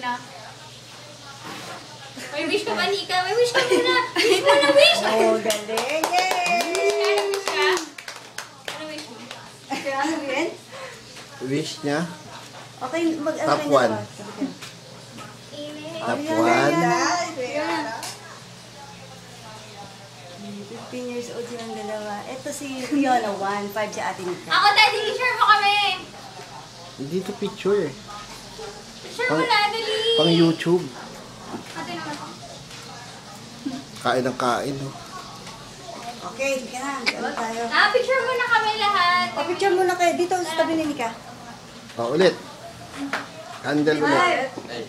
muna. May wish ka ba, Nika? May wish ka muna! Wish muna, wish! Oh, galing! Yay! Ano wish ka? Ano wish mo? Ano yun? Wish niya? Okay, Top 1. Top 1. 15 years old silang dalawa. Ito si Fiona, 1. 5 si Ate Nika. Ako, Daddy, picture mo kami! Hindi to picture. Picture mo na, dali! Pang YouTube. Ate naman ko. Kain ng kain. Oh. Okay, sige na. Ano tayo? Picture mo na kami lahat. Picture muna kayo. Dito sa tabi ni Nika. Ulit. Candle ulit. Hi.